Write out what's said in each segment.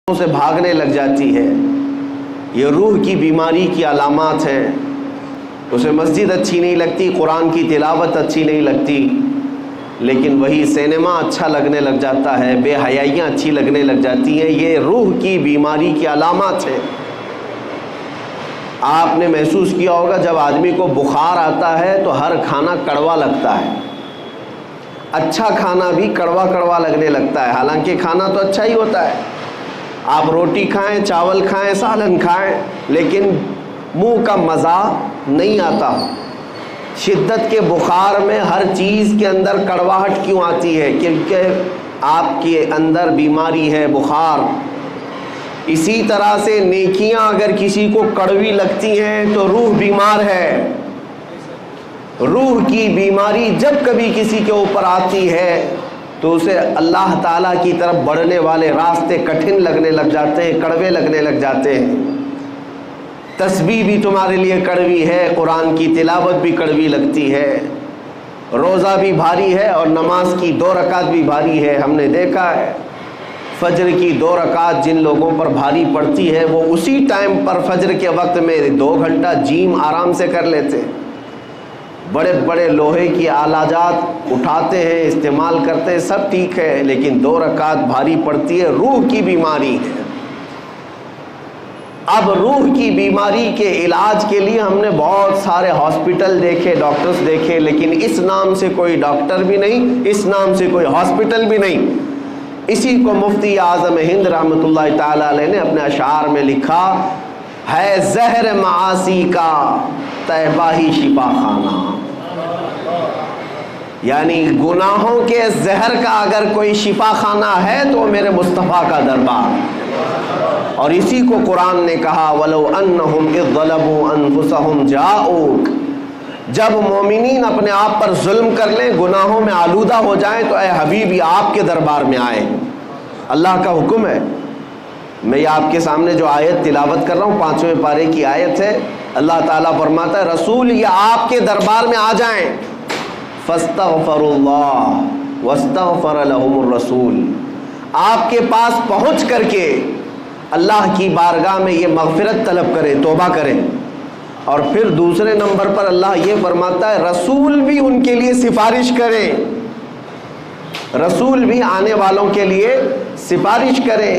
سے بھاگنے لگ جاتی ہے، یہ روح کی بیماری کی علامات ہیں۔ اسے مسجد اچھی نہیں لگتی، قرآن کی تلاوت اچھی نہیں لگتی، لیکن وہی سینما اچھا لگنے لگ جاتا ہے، بے حیائیاں اچھی لگنے لگ جاتی ہیں۔ یہ روح کی بیماری کی علامات ہیں۔ آپ نے محسوس کیا ہوگا جب آدمی کو بخار آتا ہے تو ہر کھانا کڑوا لگتا ہے، اچھا کھانا بھی کڑوا کڑوا لگنے لگتا ہے، حالانکہ کھانا تو اچھا ہی ہوتا ہے۔ آپ روٹی کھائیں، چاول کھائیں، سالن کھائیں، لیکن منہ کا مزہ نہیں آتا۔ شدت کے بخار میں ہر چیز کے اندر کڑواہٹ کیوں آتی ہے؟ کیونکہ آپ کے اندر بیماری ہے، بخار۔ اسی طرح سے نیکیاں اگر کسی کو کڑوی لگتی ہیں تو روح بیمار ہے۔ روح کی بیماری جب کبھی کسی کے اوپر آتی ہے تو اسے اللہ تعالیٰ کی طرف بڑھنے والے راستے کٹھن لگنے لگ جاتے ہیں، کڑوے لگنے لگ جاتے ہیں۔ تسبیح بھی تمہارے لیے کڑوی ہے، قرآن کی تلاوت بھی کڑوی لگتی ہے، روزہ بھی بھاری ہے اور نماز کی 2 رکعت بھی بھاری ہے۔ ہم نے دیکھا ہے فجر کی 2 رکعت جن لوگوں پر بھاری پڑتی ہے وہ اسی ٹائم پر فجر کے وقت میں 2 گھنٹہ جیم آرام سے کر لیتے ہیں۔ بڑے بڑے لوہے کی آلات اٹھاتے ہیں، استعمال کرتے ہیں، سب ٹھیک ہے، لیکن 2 رکعت بھاری پڑتی ہے، روح کی بیماری ہے۔ اب روح کی بیماری کے علاج کے لیے ہم نے بہت سارے ہاسپٹل دیکھے، ڈاکٹرز دیکھے، لیکن اس نام سے کوئی ڈاکٹر بھی نہیں، اس نام سے کوئی ہاسپٹل بھی نہیں۔ اسی کو مفتی اعظم ہند رحمۃ اللہ تعالی علیہ نے اپنے اشعار میں لکھا ہے، زہر معاصی کا طیبہ ہی شفا خانہ۔ یعنی گناہوں کے زہر کا اگر کوئی شفا خانہ ہے تو میرے مصطفیٰ کا دربار۔ اور اسی کو قرآن نے کہا، وَلَوْ أَنَّهُمْ إِذْ ظَلَمُوا أَنفُسَهُمْ جَاءُوكَ، جب مومنین اپنے آپ پر ظلم کر لیں، گناہوں میں آلودہ ہو جائیں تو اے حبیبی آپ کے دربار میں آئے۔ اللہ کا حکم ہے۔ میں یہ آپ کے سامنے جو آیت تلاوت کر رہا ہوں 5ویں پارے کی آیت ہے، اللہ تعالیٰ فرماتا ہے رسول یہ آپ کے دربار میں آ جائیں، فَاسْتَغْفَرُوا اللَّهَ وَاسْتَغْفَرَ لَهُمُ الرَّسُولُ، آپ کے پاس پہنچ کر کے اللہ کی بارگاہ میں یہ مغفرت طلب کریں، توبہ کریں۔ اور پھر دوسرے نمبر پر اللہ یہ فرماتا ہے رسول بھی ان کے لیے سفارش کریں، رسول بھی آنے والوں کے لیے سفارش کریں۔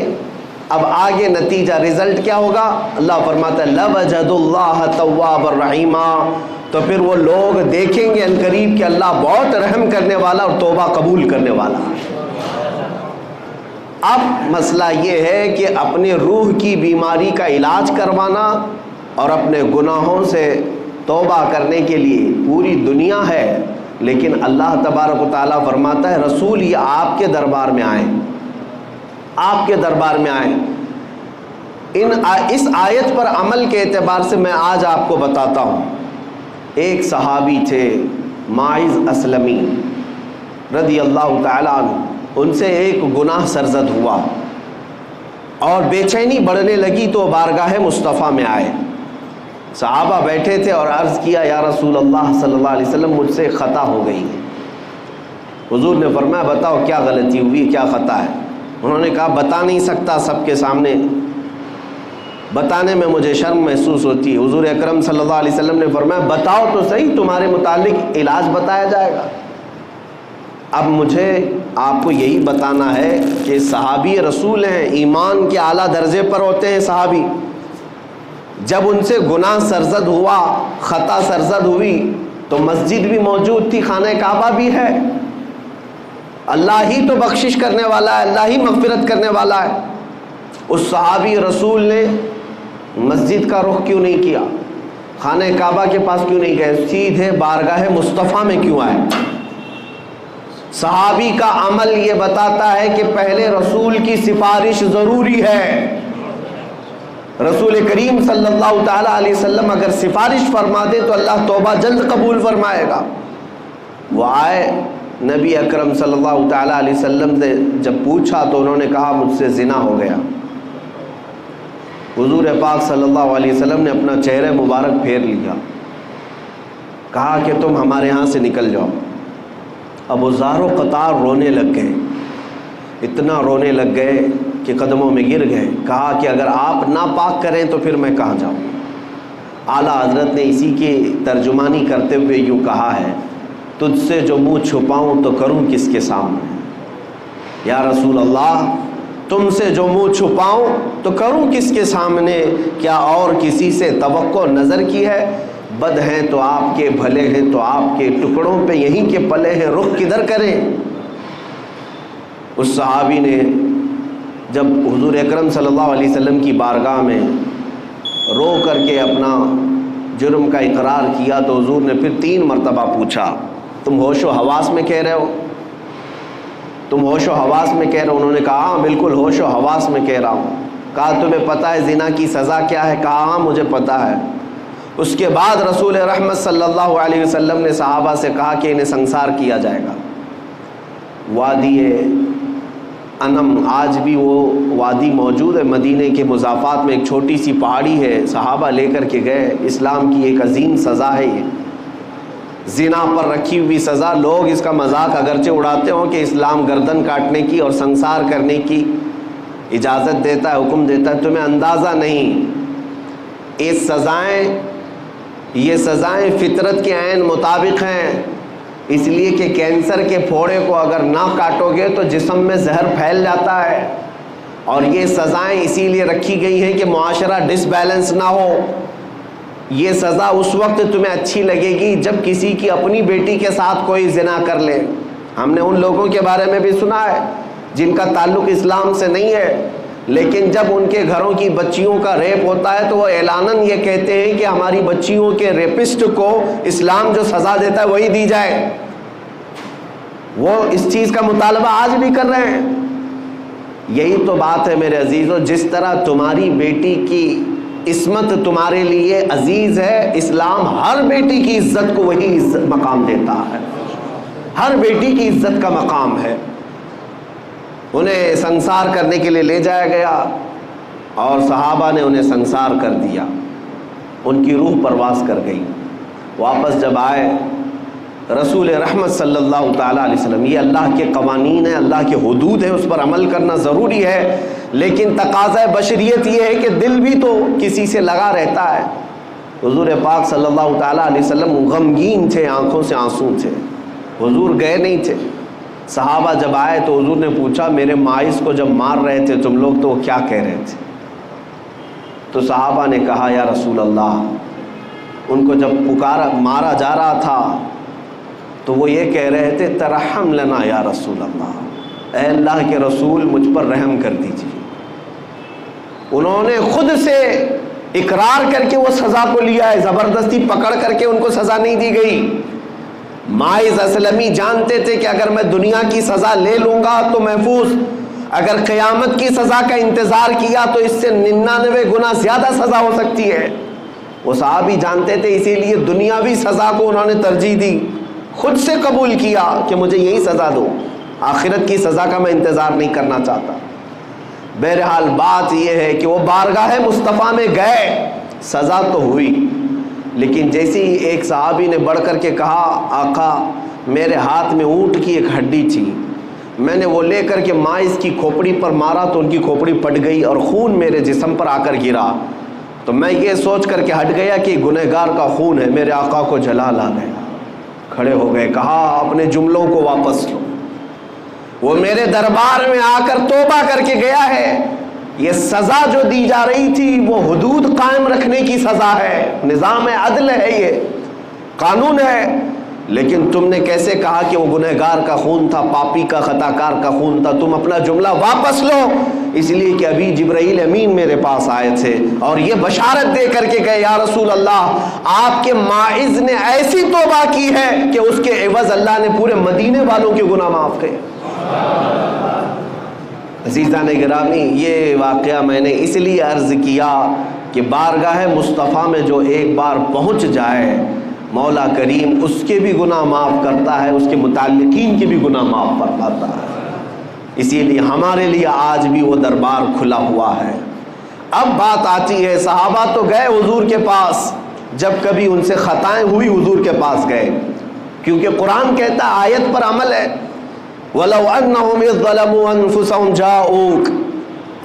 اب آگے نتیجہ رزلٹ کیا ہوگا؟ اللہ فرماتا ہے لَوَجَدُوا اللَّهَ تَوَّابًا رَحِيمًا، تو پھر وہ لوگ دیکھیں گے عنقریب کہ اللہ بہت رحم کرنے والا اور توبہ قبول کرنے والا۔ اب مسئلہ یہ ہے کہ اپنے روح کی بیماری کا علاج کروانا اور اپنے گناہوں سے توبہ کرنے کے لیے پوری دنیا ہے، لیکن اللہ تبارک و تعالیٰ فرماتا ہے رسول یہ آپ کے دربار میں آئیں، آپ کے دربار میں آئیں۔ اس آیت پر عمل کے اعتبار سے میں آج آپ کو بتاتا ہوں۔ ایک صحابی تھے ماعز اسلمی رضی اللہ تعالیٰ عنہ، ان سے ایک گناہ سرزد ہوا اور بے چینی بڑھنے لگی تو بارگاہ مصطفیٰ میں آئے۔ صحابہ بیٹھے تھے اور عرض کیا یا رسول اللہ صلی اللہ علیہ وسلم مجھ سے خطا ہو گئی ہے۔ حضور نے فرمایا بتاؤ کیا غلطی ہوئی، کیا خطا ہے؟ انہوں نے کہا بتا نہیں سکتا سب کے سامنے، بتانے میں مجھے شرم محسوس ہوتی ہے۔ حضور اکرم صلی اللہ علیہ وسلم نے فرمایا بتاؤ تو صحیح، تمہارے متعلق علاج بتایا جائے گا۔ اب مجھے آپ کو یہی بتانا ہے کہ صحابی رسول ہیں، ایمان کے اعلیٰ درجے پر ہوتے ہیں صحابی۔ جب ان سے گناہ سرزد ہوا، خطا سرزد ہوئی تو مسجد بھی موجود تھی، خانہ کعبہ بھی ہے، اللہ ہی تو بخشش کرنے والا ہے، اللہ ہی مغفرت کرنے والا ہے۔ اس صحابی رسول نے مسجد کا رخ کیوں نہیں کیا، خانہ کعبہ کے پاس کیوں نہیں گئے، سیدھے بارگاہ مصطفیٰ میں کیوں آئے؟ صحابی کا عمل یہ بتاتا ہے کہ پہلے رسول کی سفارش ضروری ہے۔ رسول کریم صلی اللہ تعالیٰ علیہ وسلم اگر سفارش فرما دے تو اللہ توبہ جلد قبول فرمائے گا۔ وہ آئے، نبی اکرم صلی اللہ تعالیٰ علیہ وسلم سے جب پوچھا تو انہوں نے کہا مجھ سے زنا ہو گیا۔ حضور پاک صلی اللہ علیہ وسلم نے اپنا چہرہ مبارک پھیر لیا، کہا کہ تم ہمارے ہاں سے نکل جاؤ۔ اب وہ زار و قطار رونے لگ گئے، اتنا رونے لگ گئے کے قدموں میں گر گئے. کہا کہ اگر آپ ناپاک کریں تو پھر میں کہاں جاؤں. اعلیٰ حضرت نے اسی کی ترجمانی کرتے ہوئے یوں کہا ہے: تجھ سے جو منہ چھپاؤں تو کروں کس کے سامنے. یا رسول اللہ، تم سے جو منہ چھپاؤں تو کروں کس کے سامنے؟ کیا اور کسی سے توقع نظر کی ہے؟ بد ہیں تو آپ کے، بھلے ہیں تو آپ کے، ٹکڑوں پہ یہیں کے پلے ہیں، رخ کدھر کریں؟ اس صحابی نے جب حضور اکرم صلی اللہ علیہ وسلم کی بارگاہ میں رو کر کے اپنا جرم کا اقرار کیا تو حضور نے پھر 3 مرتبہ پوچھا: تم ہوش و حواس میں کہہ رہے ہو؟ تم ہوش و حواس میں کہہ رہے ہو؟ انہوں نے کہا: ہاں بالکل ہوش و حواس میں کہہ رہا ہوں. کہا: تمہیں پتہ ہے زنا کی سزا کیا ہے؟ کہا: ہاں مجھے پتہ ہے. اس کے بعد رسول رحمت صلی اللہ علیہ وسلم نے صحابہ سے کہا کہ انہیں سنسار کیا جائے گا. وادی انم، آج بھی وہ وادی موجود ہے مدینے کے مضافات میں، ایک چھوٹی سی پہاڑی ہے. صحابہ لے کر کے گئے. اسلام کی ایک عظیم سزا ہے یہ، زنا پر رکھی ہوئی سزا. لوگ اس کا مذاق اگرچہ اڑاتے ہوں کہ اسلام گردن کاٹنے کی اور سنسار کرنے کی اجازت دیتا ہے، حکم دیتا ہے. تمہیں اندازہ نہیں، یہ سزائیں فطرت کے عین مطابق ہیں. اس لیے کہ کینسر کے پھوڑے کو اگر نہ کاٹو گے تو جسم میں زہر پھیل جاتا ہے. اور یہ سزائیں اسی لیے رکھی گئی ہیں کہ معاشرہ ڈس بیلنس نہ ہو. یہ سزا اس وقت تمہیں اچھی لگے گی جب کسی کی اپنی بیٹی کے ساتھ کوئی زنا کر لے. ہم نے ان لوگوں کے بارے میں بھی سنا ہے جن کا تعلق اسلام سے نہیں ہے، لیکن جب ان کے گھروں کی بچیوں کا ریپ ہوتا ہے تو وہ اعلاناً یہ کہتے ہیں کہ ہماری بچیوں کے ریپسٹ کو اسلام جو سزا دیتا ہے وہی دی جائے. وہ اس چیز کا مطالبہ آج بھی کر رہے ہیں. یہی تو بات ہے میرے عزیزو، جس طرح تمہاری بیٹی کی عصمت تمہارے لیے عزیز ہے، اسلام ہر بیٹی کی عزت کو وہی عزت مقام دیتا ہے. ہر بیٹی کی عزت کا مقام ہے. انہیں سنسار کرنے کے لیے لے جایا گیا اور صحابہ نے انہیں سنسار کر دیا. ان کی روح پرواز کر گئی. واپس جب آئے رسول رحمت صلی اللہ تعالیٰ علیہ وسلم، یہ اللہ کے قوانین ہیں، اللہ کے حدود ہیں، اس پر عمل کرنا ضروری ہے، لیکن تقاضۂ بشریت یہ ہے کہ دل بھی تو کسی سے لگا رہتا ہے. حضور پاک صلی اللہ تعالیٰ علیہ وسلم غمگین تھے، آنکھوں سے آنسو تھے. حضور گئے نہیں تھے. صحابہ جب آئے تو حضور نے پوچھا: میرے ماعز کو جب مار رہے تھے تم لوگ تو وہ کیا کہہ رہے تھے؟ تو صحابہ نے کہا: یا رسول اللہ، ان کو جب مارا جا رہا تھا تو وہ یہ کہہ رہے تھے: ترحم لنا یا رسول اللہ، اے اللہ کے رسول مجھ پر رحم کر دیجیے. انہوں نے خود سے اقرار کر کے وہ سزا کو لیا ہے، زبردستی پکڑ کر کے ان کو سزا نہیں دی گئی. ماعز اسلمی جانتے تھے کہ اگر میں دنیا کی سزا لے لوں گا تو محفوظ، اگر قیامت کی سزا کا انتظار کیا تو اس سے 99 گنا زیادہ سزا ہو سکتی ہے. وہ صحابی جانتے تھے، اسی لیے دنیاوی سزا کو انہوں نے ترجیح دی. خود سے قبول کیا کہ مجھے یہی سزا دو، آخرت کی سزا کا میں انتظار نہیں کرنا چاہتا. بہرحال بات یہ ہے کہ وہ بارگاہ مصطفیٰ میں گئے، سزا تو ہوئی، لیکن جیسے ہی ایک صحابی نے بڑھ کر کے کہا: آقا میرے ہاتھ میں اونٹ کی ایک ہڈی تھی، میں نے وہ لے کر کے ماعز کی کھوپڑی پر مارا تو ان کی کھوپڑی پٹ گئی اور خون میرے جسم پر آ کر گرا، تو میں یہ سوچ کر کے ہٹ گیا کہ گنہگار کا خون ہے. میرے آقا کو جلال آ گیا، کھڑے ہو گئے، کہا: اپنے جملوں کو واپس لو. وہ میرے دربار میں آ کر توبہ کر کے گیا ہے. یہ سزا جو دی جا رہی تھی وہ حدود قائم رکھنے کی سزا ہے، نظام عدل ہے، یہ قانون ہے. لیکن تم نے کیسے کہا کہ وہ گنہگار کا خون تھا، پاپی کا، خطاکار کا خون تھا؟ تم اپنا جملہ واپس لو. اس لیے کہ ابھی جبرائیل امین میرے پاس آئے تھے اور یہ بشارت دے کر کے گئے: یا رسول اللہ، آپ کے ماعز نے ایسی توبہ کی ہے کہ اس کے عوض اللہ نے پورے مدینے والوں کے گناہ معاف کیے. عزیزان گرامی، یہ واقعہ میں نے اس لیے عرض کیا کہ بارگاہ مصطفیٰ میں جو ایک بار پہنچ جائے، مولا کریم اس کے بھی گناہ معاف کرتا ہے، اس کے متعلقین کے بھی گناہ معاف فرماتا ہے. اسی لیے ہمارے لیے آج بھی وہ دربار کھلا ہوا ہے. اب بات آتی ہے، صحابہ تو گئے حضور کے پاس، جب کبھی ان سے خطائیں ہوئی حضور کے پاس گئے، کیونکہ قرآن کہتا ہے، آیت پر عمل ہے: وَلَوْ أَنَّهُمْ إِذْ ظَلَمُوا أَنفُسَهُمْ جَاءُوكَ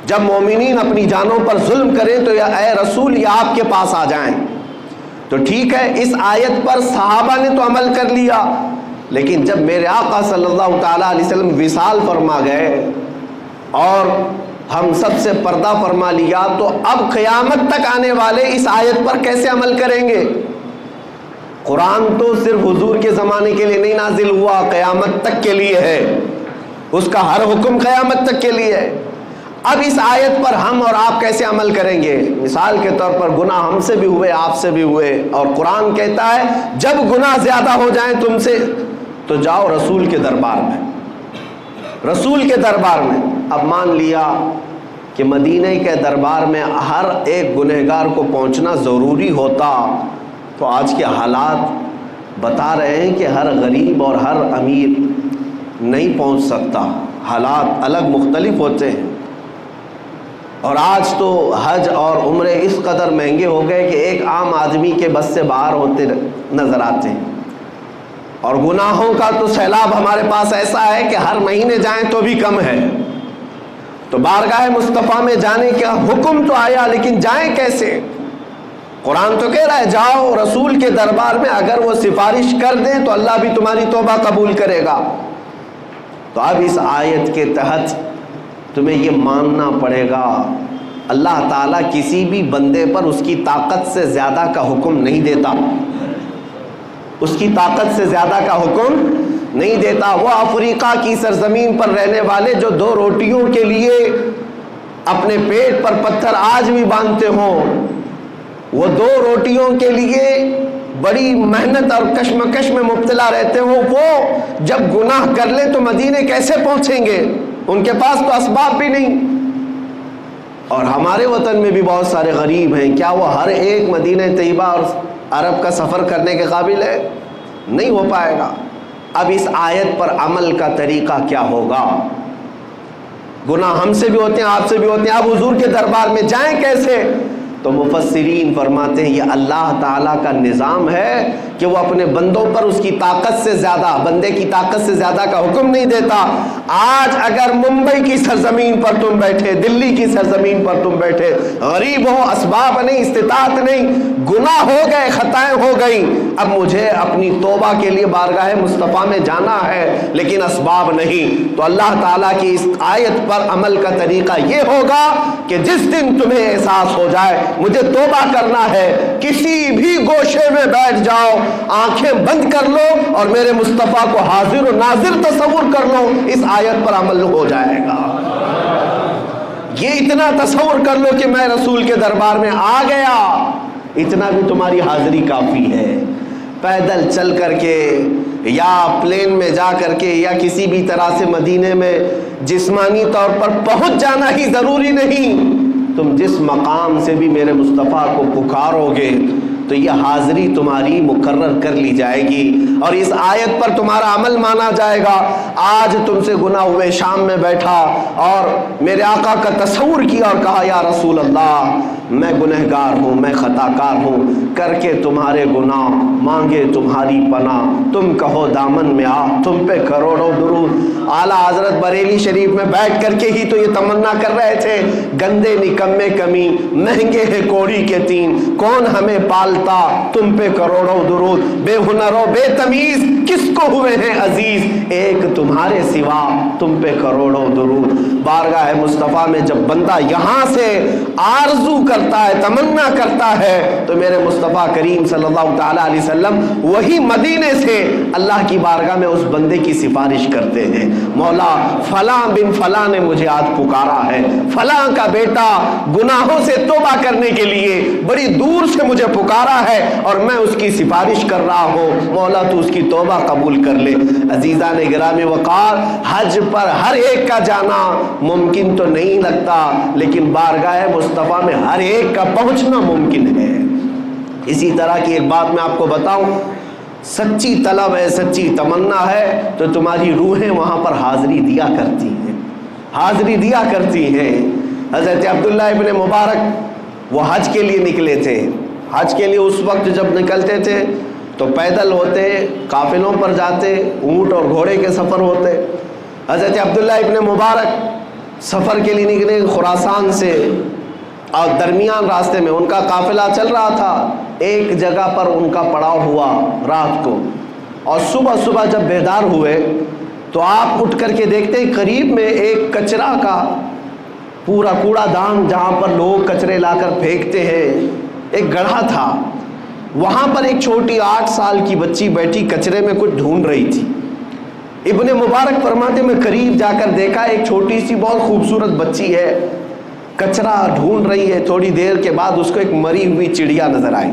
جب مومنین اپنی جانوں پر ظلم کریں تو یا اے رسول یہ آپ کے پاس آ جائیں. تو ٹھیک ہے، اس آیت پر صحابہ نے تو عمل کر لیا، لیکن جب میرے آقا صلی اللہ تعالیٰ علیہ وسلم وصال فرما گئے اور ہم سب سے پردہ فرما لیا، تو اب قیامت تک آنے والے اس آیت پر کیسے عمل کریں گے؟ قرآن تو صرف حضور کے زمانے کے لیے نہیں نازل ہوا، قیامت تک کے لیے ہے، اس کا ہر حکم قیامت تک کے لیے ہے. اب اس آیت پر ہم اور آپ کیسے عمل کریں گے؟ مثال کے طور پر گناہ ہم سے بھی ہوئے، آپ سے بھی ہوئے، اور قرآن کہتا ہے جب گناہ زیادہ ہو جائیں تم سے تو جاؤ رسول کے دربار میں، رسول کے دربار میں. اب مان لیا کہ مدینہ کے دربار میں ہر ایک گنہگار کو پہنچنا ضروری ہوتا، تو آج کے حالات بتا رہے ہیں کہ ہر غریب اور ہر امیر نہیں پہنچ سکتا، حالات الگ مختلف ہوتے ہیں. اور آج تو حج اور عمرے اس قدر مہنگے ہو گئے کہ ایک عام آدمی کے بس سے باہر ہوتے نظر آتے ہیں. اور گناہوں کا تو سیلاب ہمارے پاس ایسا ہے کہ ہر مہینے جائیں تو بھی کم ہے. تو بارگاہ مصطفیٰ میں جانے کا حکم تو آیا، لیکن جائیں کیسے؟ قرآن تو کہہ رہا ہے جاؤ رسول کے دربار میں، اگر وہ سفارش کر دیں تو اللہ بھی تمہاری توبہ قبول کرے گا. تو اب اس آیت کے تحت تمہیں یہ ماننا پڑے گا اللہ تعالیٰ کسی بھی بندے پر اس کی طاقت سے زیادہ کا حکم نہیں دیتا، اس کی طاقت سے زیادہ کا حکم نہیں دیتا. وہ افریقہ کی سرزمین پر رہنے والے جو 2 روٹیوں کے لیے اپنے پیٹ پر پتھر آج بھی باندھتے ہوں، وہ 2 روٹیوں کے لیے بڑی محنت اور کشمکش میں مبتلا رہتے ہوں، وہ جب گناہ کر لیں تو مدینے کیسے پہنچیں گے؟ ان کے پاس تو اسباب بھی نہیں. اور ہمارے وطن میں بھی بہت سارے غریب ہیں، کیا وہ ہر ایک مدینہ طیبہ اور عرب کا سفر کرنے کے قابل ہے؟ نہیں ہو پائے گا. اب اس آیت پر عمل کا طریقہ کیا ہوگا؟ گناہ ہم سے بھی ہوتے ہیں، آپ سے بھی ہوتے ہیں، اب حضور کے دربار میں جائیں کیسے؟ تو مفسرین فرماتے ہیں یہ اللہ تعالیٰ کا نظام ہے کہ وہ اپنے بندوں پر اس کی طاقت سے زیادہ، بندے کی طاقت سے زیادہ کا حکم نہیں دیتا. آج اگر ممبئی کی سرزمین پر تم بیٹھے، دلی کی سرزمین پر تم بیٹھے، غریب ہو، اسباب نہیں، استطاعت نہیں، گناہ ہو گئے، خطائیں ہو گئیں، اب مجھے اپنی توبہ کے لیے بارگاہ مصطفیٰ میں جانا ہے لیکن اسباب نہیں، تو اللہ تعالیٰ کی اس آیت پر عمل کا طریقہ یہ ہوگا کہ جس دن تمہیں احساس ہو جائے مجھے توبہ کرنا ہے، کسی بھی گوشے میں بیٹھ جاؤ، آنکھیں بند کر لو اور میرے مصطفیٰ کو حاضر و ناظر تصور کر لو، اس آیت پر عمل ہو جائے گا. یہ اتنا تصور کر لو کہ میں رسول کے دربار میں آ گیا، اتنا بھی تمہاری حاضری کافی ہے. پیدل چل کر کے یا پلین میں جا کر کے یا کسی بھی طرح سے مدینے میں جسمانی طور پر پہنچ جانا ہی ضروری نہیں، تم جس مقام سے بھی میرے مصطفیٰ کو پکارو گے تو یہ حاضری تمہاری مقرر کر لی جائے گی اور اس آیت پر تمہارا عمل مانا جائے گا. آج تم سے گناہ ہوئے، شام میں بیٹھا اور میرے آقا کا تصور کیا اور کہا یا رسول اللہ میں گنہگار ہوں، میں خطا کار ہوں، کر کے تمہارے گناہ مانگے تمہاری پناہ، تم کہو دامن میں آ، تم پہ کروڑوں درود. اعلیٰ حضرت بریلی شریف میں بیٹھ کر کے ہی تو یہ تمنا کر رہے تھے، گندے نکمے کمی، مہنگے ہیں کوڑی کے تین، کون ہمیں پالتا، تم پہ کروڑوں درود، بے ہنرو بے تمیز کس کو ہوئے ہیں عزیز، ایک تمہارے سوا تم پہ کروڑوں درود. بارگاہ مصطفیٰ میں جب بندہ یہاں سے آرزو کرتا ہے، تمنا کرتا ہے، تو میرے مصطفیٰ کریم صلی اللہ تعالیٰ علیہ وسلم وہی مدینے سے اللہ کی بارگاہ میں اس بندے کی سفارش کرتے ہیں، مولا فلاں بن فلاں نے مجھے آج پکارا ہے، فلاں کا بیٹا گناہوں سے توبہ کرنے کے لیے بڑی دور سے مجھے پکارا ہے اور میں اس کی سفارش کر رہا ہوں، مولا تو اس کی توبہ قبول کر لے. عزیزان گرامی وقار، حج پر ہر ایک کا جانا ممکن تو نہیں لگتا، لیکن بارگاہ مصطفیٰ میں ہر ایک کا پہنچنا ممکن ہے. اسی طرح کی ایک بات میں آپ کو بتاؤں، سچی طلب ہے، سچی تمنا ہے تو تمہاری روحیں وہاں پر حاضری دیا کرتی ہیں، حاضری دیا کرتی ہیں. حضرت عبداللہ ابن مبارک وہ حج کے لیے نکلے تھے. حج کے لیے اس وقت جب نکلتے تھے تو پیدل ہوتے، قافلوں پر جاتے، اونٹ اور گھوڑے کے سفر ہوتے. حضرت عبداللہ ابن مبارک سفر کے لیے نکلے خراسان سے، اور درمیان راستے میں ان کا قافلہ چل رہا تھا، ایک جگہ پر ان کا پڑاؤ ہوا رات کو، اور صبح جب بیدار ہوئے تو آپ اٹھ کر کے دیکھتے ہیں قریب میں ایک کچرا کا پورا کوڑا دان جہاں پر لوگ کچرے لا کر پھینکتے ہیں، ایک گڑھا تھا، وہاں پر ایک چھوٹی 8 سال کی بچی بیٹھی کچرے میں کچھ ڈھونڈ رہی تھی۔ ابن مبارک فرماتے میں قریب جا کر دیکھا ایک چھوٹی سی بہت خوبصورت بچی ہے، کچرا ڈھونڈ رہی ہے۔ تھوڑی دیر کے بعد اس کو ایک مری ہوئی چڑیا نظر آئی،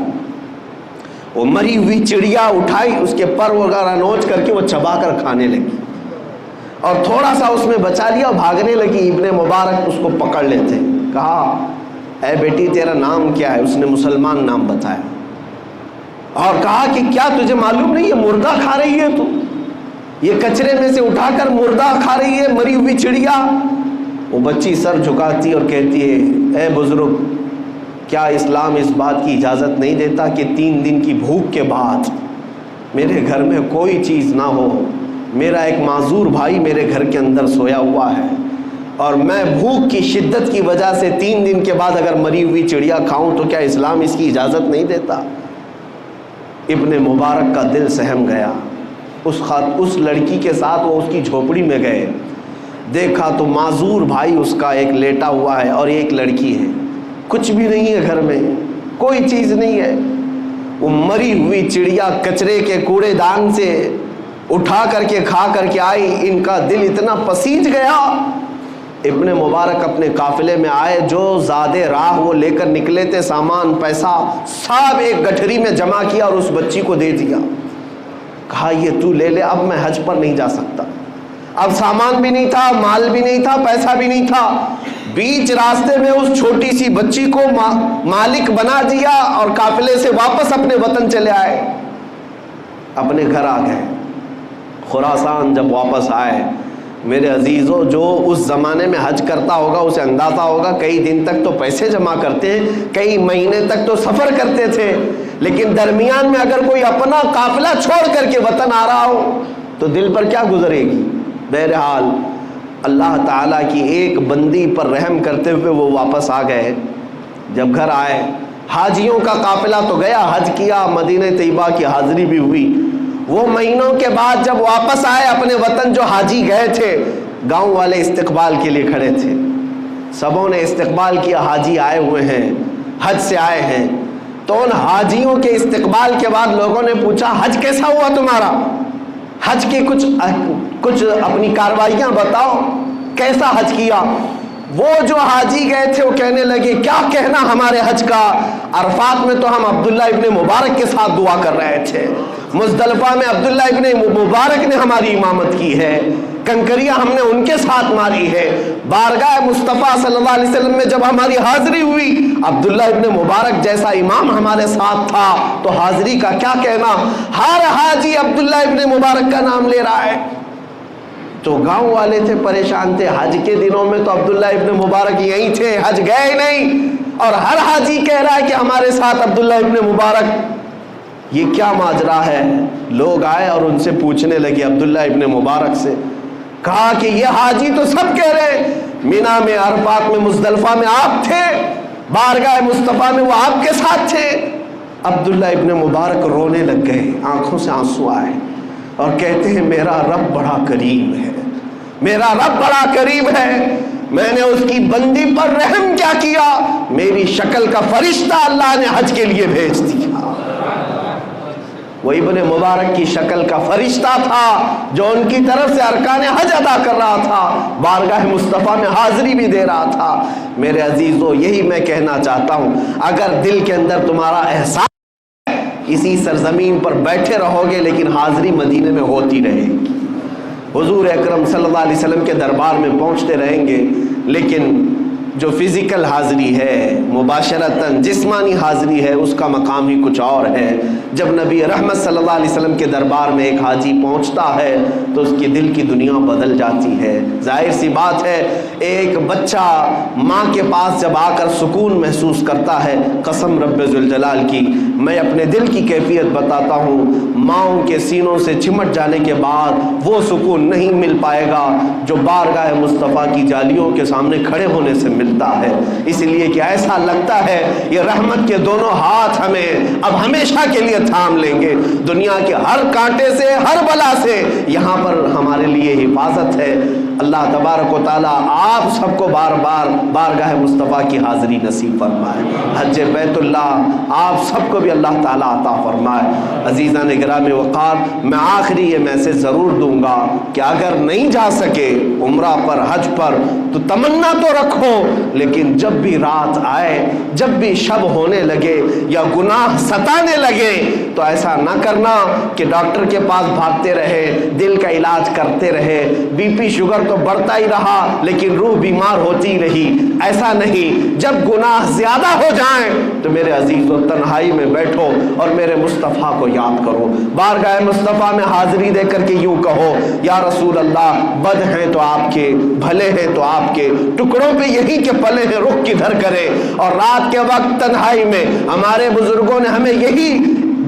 وہ مری ہوئی چڑیا اٹھائی، اس کے پر وغیرہ نوچ کر کے وہ چبا کر کھانے لگی، اور تھوڑا سا اس میں بچا لیا اور بھاگنے لگی۔ ابن مبارک اس کو پکڑ لیتے، کہا اے بیٹی تیرا نام کیا ہے؟ اس نے مسلمان نام بتایا، اور کہا کہ کیا تجھے معلوم نہیں یہ مردہ کھا رہی ہے؟ تو یہ کچرے میں سے اٹھا کر مردہ کھا رہی ہے، مری ہوئی چڑیا۔ وہ بچی سر جھکاتی اور کہتی ہے اے بزرگ، کیا اسلام اس بات کی اجازت نہیں دیتا کہ 3 دن کی بھوک کے بعد میرے گھر میں کوئی چیز نہ ہو؟ میرا ایک معذور بھائی میرے گھر کے اندر سویا ہوا ہے، اور میں بھوک کی شدت کی وجہ سے 3 دن کے بعد اگر مری ہوئی چڑیا کھاؤں تو کیا اسلام اس کی اجازت نہیں دیتا؟ ابن مبارک کا دل سہم گیا۔ اس لڑکی کے ساتھ وہ اس کی جھوپڑی میں گئے، دیکھا تو معذور بھائی اس کا ایک لیٹا ہوا ہے اور ایک لڑکی ہے، کچھ بھی نہیں ہے گھر میں، کوئی چیز نہیں ہے۔ وہ مری ہوئی چڑیا کچرے کے کوڑے دان سے اٹھا کر کے کھا کر کے آئی، ان کا دل اتنا پسیج گیا۔ ابن مبارک اپنے قافلے میں آئے، جو زادے راہ وہ لے کر نکلے تھے، سامان پیسہ سب ایک گٹھری میں جمع کیا اور اس بچی کو دے دیا، کہا یہ تو لے لے، اب میں حج پر نہیں جا سکتا۔ اب سامان بھی نہیں تھا، مال بھی نہیں تھا، پیسہ بھی نہیں تھا، بیچ راستے میں اس چھوٹی سی بچی کو مالک بنا دیا اور قافلے سے واپس اپنے وطن چلے آئے، اپنے گھر آ گئے۔ خراسان جب واپس آئے، میرے عزیزوں، جو اس زمانے میں حج کرتا ہوگا اسے اندازہ ہوگا کئی دن تک تو پیسے جمع کرتے ہیں، کئی مہینے تک تو سفر کرتے تھے، لیکن درمیان میں اگر کوئی اپنا قافلہ چھوڑ کر کے وطن آ رہا ہو تو دل پر کیا گزرے گی؟ بہرحال اللہ تعالیٰ کی ایک بندی پر رحم کرتے ہوئے وہ واپس آ گئے۔ جب گھر آئے، حاجیوں کا قافلہ تو گیا، حج کیا، مدینہ طیبہ کی حاضری بھی ہوئی۔ وہ مہینوں کے بعد جب واپس آئے اپنے وطن، جو حاجی گئے تھے، گاؤں والے استقبال کے لیے کھڑے تھے، سبوں نے استقبال کیا، حاجی آئے ہوئے ہیں، حج سے آئے ہیں۔ تو ان حاجیوں کے استقبال کے بعد لوگوں نے پوچھا حج کیسا ہوا تمہارا؟ حج کی کچھ اپنی کاروائیاں بتاؤ، کیسا حج کیا؟ وہ جو حاجی گئے تھے وہ کہنے لگے کیا کہنا ہمارے حج کا، عرفات میں تو ہم عبداللہ ابن مبارک کے ساتھ دعا کر رہے تھے، مزدلفہ میں عبداللہ ابن مبارک نے ہماری امامت کی ہے، کنکریاں ہم نے ان کے ساتھ ماری ہے، بارگاہ مصطفیٰ صلی اللہ علیہ وسلم میں جب ہماری حاضری ہوئی عبداللہ ابن مبارک جیسا امام ہمارے ساتھ تھا، تو حاضری کا کیا کہنا؟ ہر حاجی عبداللہ ابن مبارک کا نام لے رہا ہے۔ تو گاؤں والے تھے، پریشان تھے، حج کے دنوں میں تو عبداللہ ابن مبارک یہیں تھے، حج گئے نہیں، اور ہر حاجی کہہ رہا ہے کہ ہمارے ساتھ عبداللہ ابن مبارک، یہ کیا ماجرا ہے؟ لوگ آئے اور ان سے پوچھنے لگے عبداللہ ابن مبارک سے، کہا کہ یہ حاجی تو سب کہہ رہے ہیں مینا میں، عرفات میں، مزدلفہ میں آپ تھے، بارگاہ مصطفیٰ میں وہ آپ کے ساتھ تھے۔ عبداللہ ابن مبارک رونے لگ گئے، آنکھوں سے آنسو آئے، اور کہتے ہیں میرا رب بڑا کریم ہے، میرا رب بڑا کریم ہے، میں نے اس کی بندی پر رحم کیا کیا، میری شکل کا فرشتہ اللہ نے حج کے لیے بھیج دیا۔ وہ ابن مبارک کی شکل کا فرشتہ تھا جو ان کی طرف سے ارکان حج ادا کر رہا تھا، بارگاہ مصطفیٰ میں حاضری بھی دے رہا تھا۔ میرے عزیزو، یہی میں کہنا چاہتا ہوں، اگر دل کے اندر تمہارا احساس اسی سرزمین پر بیٹھے رہو گے لیکن حاضری مدینے میں ہوتی رہے گی، حضور اکرم صلی اللہ علیہ وسلم کے دربار میں پہنچتے رہیں گے، لیکن جو فزیکل حاضری ہے، مباشرتاً جسمانی حاضری ہے، اس کا مقام ہی کچھ اور ہے۔ جب نبی رحمت صلی اللہ علیہ وسلم کے دربار میں ایک حاجی پہنچتا ہے تو اس کی دل کی دنیا بدل جاتی ہے۔ ظاہر سی بات ہے، ایک بچہ ماں کے پاس جب آ کر سکون محسوس کرتا ہے، قسم رب ذوالجلال کی میں اپنے دل کی کیفیت بتاتا ہوں، ماؤں کے سینوں سے چمٹ جانے کے بعد وہ سکون نہیں مل پائے گا جو بارگاہ مصطفیٰ کی جالیوں کے سامنے کھڑے ہونے سے ملتا ہے۔ اس لیے کہ ایسا لگتا ہے یہ رحمت کے دونوں ہاتھ ہمیں اب ہمیشہ کے لیے تھام لیں گے، دنیا کے ہر کانٹے سے، ہر بلا سے یہاں پر ہمارے لیے حفاظت ہے۔ اللہ تبارک و تعالیٰ آپ سب کو بار بار بارگاہ مصطفیٰ کی حاضری نصیب فرمائے۔ حج بیت اللہ آپ سب کو بھی اللہ تعالیٰ عطا فرمائے۔ عزیزان گرامی وقار، میں آخری یہ میسج ضرور دوں گا کہ اگر نہیں جا سکے عمرہ پر، حج پر، تو تمنا تو رکھو، لیکن جب بھی رات آئے، جب بھی شب ہونے لگے یا گناہ ستانے لگے تو ایسا نہ کرنا کہ ڈاکٹر کے پاس بھاگتے رہے، دل کا علاج کرتے رہے، بی پی شوگر تو بڑھتا ہی رہا لیکن روح بیمار ہوتی رہی۔ ایسا نہیں، جب گناہ زیادہ ہو جائیں تو میرے عزیزو تنہائی میں بیٹھو اور میرے مصطفیٰ کو یاد کرو، بارگاہ مصطفیٰ میں حاضری دے کر کے یوں کہو، یا رسول اللہ بد ہیں تو آپ کے، بھلے ہیں تو آپ کے، ٹکڑوں پہ یہی کہ پلے ہیں، رخ کدھر کرے۔ اور رات کے وقت تنہائی میں ہمارے بزرگوں نے ہمیں یہی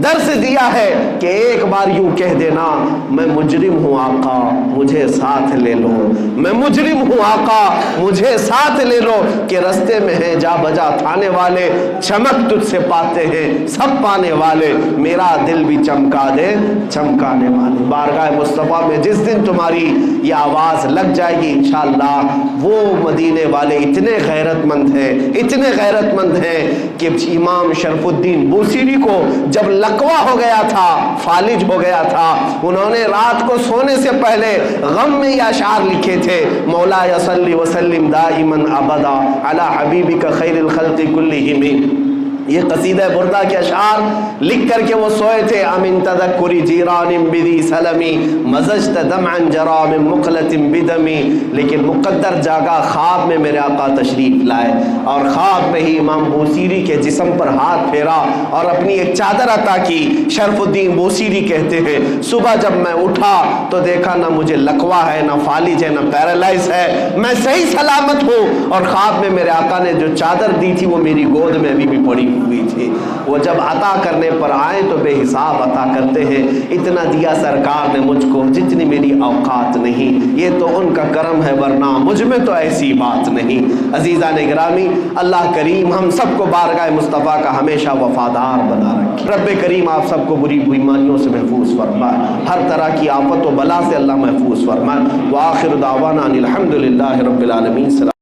درس دیا ہے کہ ایک بار یوں کہہ دینا، میں مجرم ہوں آقا مجھے ساتھ لے لو، میں مجرم ہوں آقا مجھے ساتھ لے لو، کہ رستے میں ہیں جا بجا تھانے والے، چمک تجھ سے پاتے ہیں سب پانے والے، میرا دل بھی چمکا دے چمکانے والے۔ بارگاہ مصطفیٰ میں جس دن تمہاری یہ آواز لگ جائے گی انشاءاللہ، وہ مدینے والے اتنے غیرت مند ہیں، اتنے غیرت مند ہیں کہ امام شرف الدین بوصیری کو جب لقوہ ہو گیا تھا، فالج ہو گیا تھا، انہوں نے رات کو سونے سے پہلے غم میں یہ اشعار لکھے تھے، مولا صلی وسلم دائما ابدا علی حبیبک خیر الخلق کلہم۔ یہ قصیدہ بردہ کے اشعار لکھ کر کے وہ سوئے تھے، امن تذکری جیران بدی سلمی مزجت دمعا جرا من مقلت بدمی، لیکن مقدر جاگا، خواب میں میرے آقا تشریف لائے اور خواب میں ہی امام بوصیری کے جسم پر ہاتھ پھیرا اور اپنی ایک چادر عطا کی۔ شرف الدین بوصیری کہتے ہیں صبح جب میں اٹھا تو دیکھا نہ مجھے لقوہ ہے، نہ فالج ہے، نہ پیرالائز ہے، میں صحیح سلامت ہوں، اور خواب میں میرے آقا نے جو چادر دی تھی وہ میری گود میں ابھی بھی پڑی ہوئی تھی۔ وہ جب عطا کرنے پر آئے تو بے حساب عطا کرتے ہیں، اتنا دیا سرکار نے مجھ کو جتنی میری اوقات نہیں، یہ تو ان کا کرم ہے ورنہ مجھ میں تو ایسی بات نہیں۔ عزیزان گرامی، اللہ کریم ہم سب کو بارگاہ مصطفیٰ کا ہمیشہ وفادار بنا رکھے۔ رب کریم آپ سب کو بری بیماریوں سے محفوظ فرمائے، ہر طرح کی آفت و بلا سے اللہ محفوظ فرمائے۔ وآخر دعوانا ان الحمد للہ رب العالمین۔